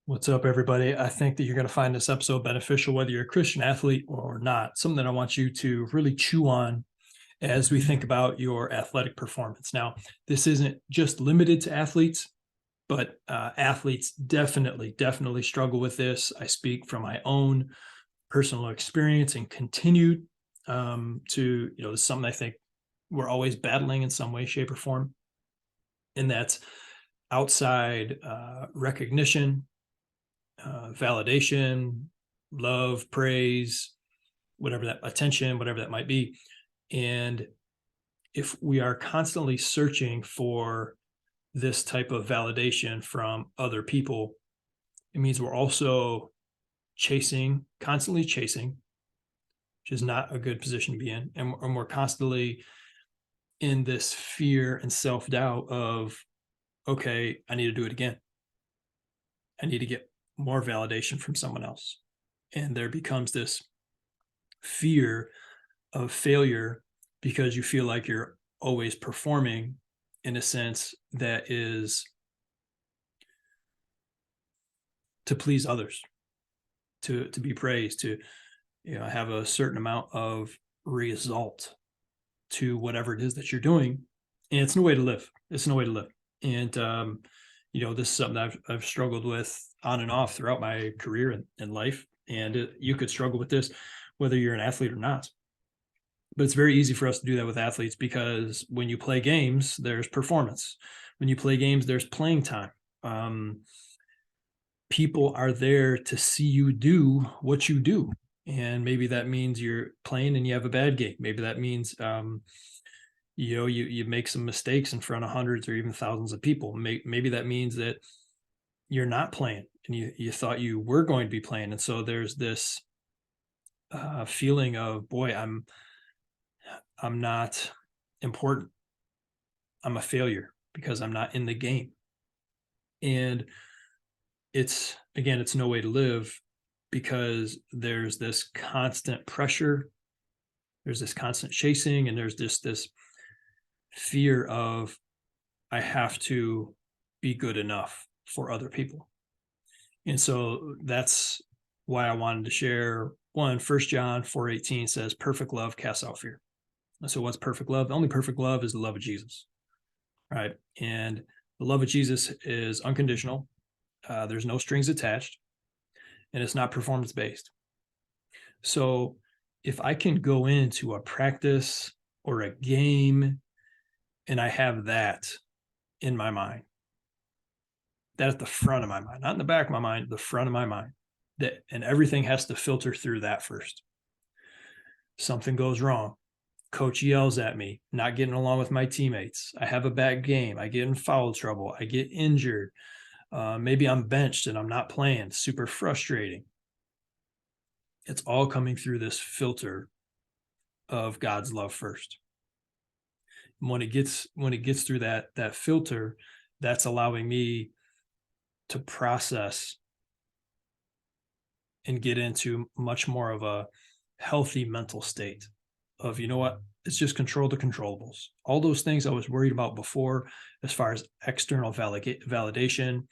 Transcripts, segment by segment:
What's up, everybody? I think that you're going to find this episode beneficial, whether you're a Christian athlete or not. Something that I want you to really chew on as we think about your athletic performance. Now, this isn't just limited to athletes, but athletes definitely struggle with this. I speak from my own personal experience and continued this is something I think we're always battling in some way, shape, or form. And that's outside recognition, validation, love, praise, whatever that attention, whatever that might be. And if we are constantly searching for this type of validation from other people, it means we're also constantly chasing, which is not a good position to be in. And we're constantly in this fear and self-doubt of, okay, I need to do it again. I need to get more validation from someone else. And there becomes this fear of failure because you feel like you're always performing in a sense that is to please others, to be praised, to have a certain amount of result to whatever it is that you're doing. And it's no way to live. It's no way to live. And this is something that I've struggled with on and off throughout my career and life. And you could struggle with this whether you're an athlete or not. But it's very easy for us to do that with athletes because when you play games, there's performance. When you play games, there's playing time. People are there to see you do what you do. And maybe that means you're playing and you have a bad game. Maybe that means you make some mistakes in front of hundreds or even thousands of people. Maybe that means that you're not playing and you thought you were going to be playing. And so there's this feeling of, boy, I'm not important. I'm a failure because I'm not in the game. And it's no way to live because there's this constant pressure. There's this constant chasing, and there's this fear of, I have to be good enough for other people. And so that's why I wanted to share one. 1 John 4:18 says, perfect love casts out fear. And so what's perfect love? The only perfect love is the love of Jesus, right? And the love of Jesus is unconditional. There's no strings attached, and it's not performance based. So if I can go into a practice or a game and I have that in my mind, that at the front of my mind, not in the back of my mind, the front of my mind, and everything has to filter through that first. Something goes wrong. Coach yells at me, not getting along with my teammates. I have a bad game. I get in foul trouble. I get injured. Maybe I'm benched and I'm not playing. Super frustrating. It's all coming through this filter of God's love first. And when it gets through that filter, that's allowing me to process and get into much more of a healthy mental state of, it's just control the controllables. All those things I was worried about before, as far as external validation,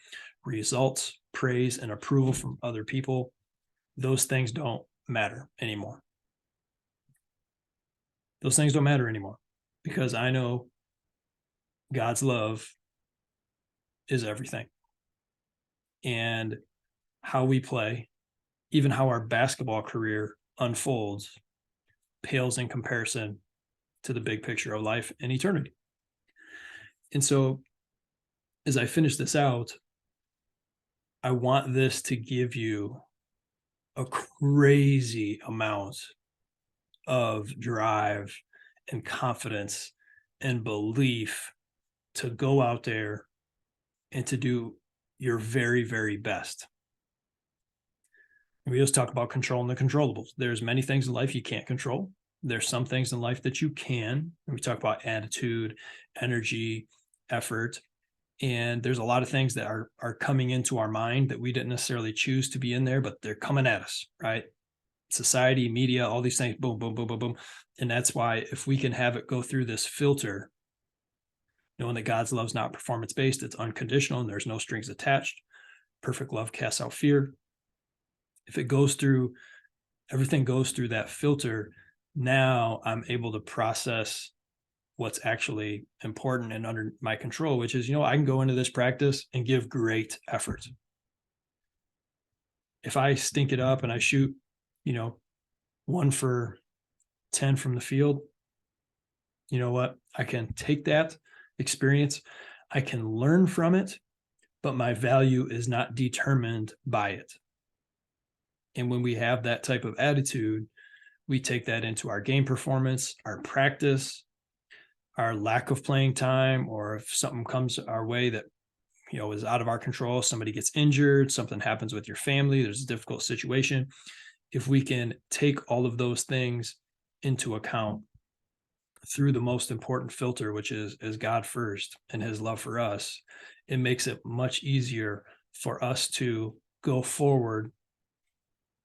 results, praise, and approval from other people, those things don't matter anymore. Those things don't matter anymore because I know God's love is everything. And how we play, even how our basketball career unfolds, pales in comparison to the big picture of life and eternity. And so as I finish this out, I want this to give you a crazy amount of drive and confidence and belief to go out there and to do your very, very best. We just talk about controlling the controllables. There's many things in life you can't control. There's some things in life that you can. And we talk about attitude, energy, effort. And there's a lot of things that are coming into our mind that we didn't necessarily choose to be in there, but they're coming at us, right? Society, media, all these things, boom, boom, boom, boom, boom. And that's why if we can have it go through this filter, knowing that God's love is not performance-based, it's unconditional, and there's no strings attached, Perfect love casts out fear. If everything goes through that filter, now I'm able to process what's actually important and under my control, which is, I can go into this practice and give great effort. If I stink it up and I shoot, 1 for 10 from the field, you know what? I can take that experience, I can learn from it, but my value is not determined by it. And when we have that type of attitude, we take that into our game performance, our practice, our lack of playing time, or if something comes our way that is out of our control, somebody gets injured, something happens with your family, there's a difficult situation. If we can take all of those things into account through the most important filter, which is God first and his love for us, it makes it much easier for us to go forward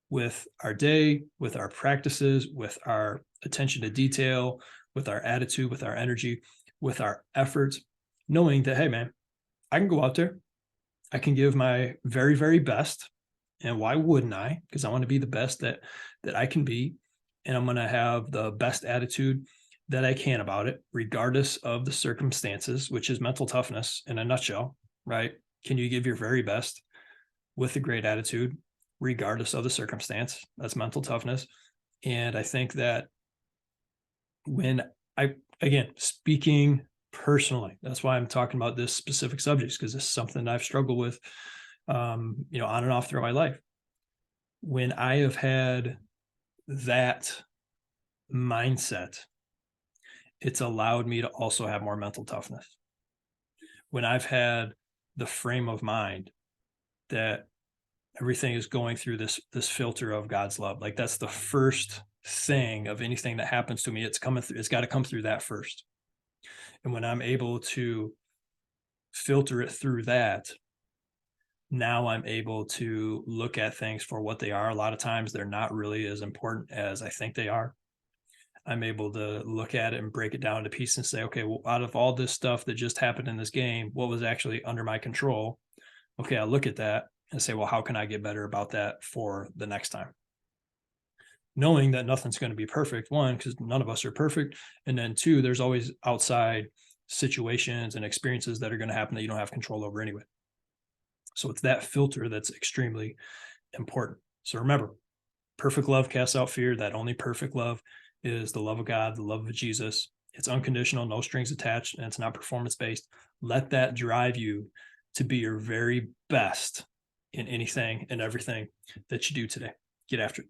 with our day, with our practices, with our attention to detail, with our attitude, with our energy, with our efforts, knowing that, hey, man, I can go out there, I can give my very, very best. And why wouldn't I? Because I want to be the best that I can be. And I'm going to have the best attitude that I can about it, regardless of the circumstances, which is mental toughness in a nutshell, right? Can you give your very best with a great attitude, regardless of the circumstance? That's mental toughness. And I think that when again, speaking personally, that's why I'm talking about this specific subject, because it's something I've struggled with, on and off throughout my life. When I have had that mindset, it's allowed me to also have more mental toughness. When I've had the frame of mind that everything is going through this filter of God's love, like that's the first thing of anything that happens to me, it's got to come through that first. And when I'm able to filter it through that, now I'm able to look at things for what they are. A lot of times they're not really as important as I think they are. I'm able to look at it and break it down to pieces and say, okay, well, out of all this stuff that just happened in this game, what was actually under my control? Okay, I look at that and say, well, how can I get better about that for the next time? Knowing that nothing's going to be perfect, one, because none of us are perfect. And then two, there's always outside situations and experiences that are going to happen that you don't have control over anyway. So it's that filter that's extremely important. So remember, perfect love casts out fear. That only perfect love is the love of God, the love of Jesus. It's unconditional, no strings attached, and it's not performance-based. Let that drive you to be your very best in anything and everything that you do today. Get after it.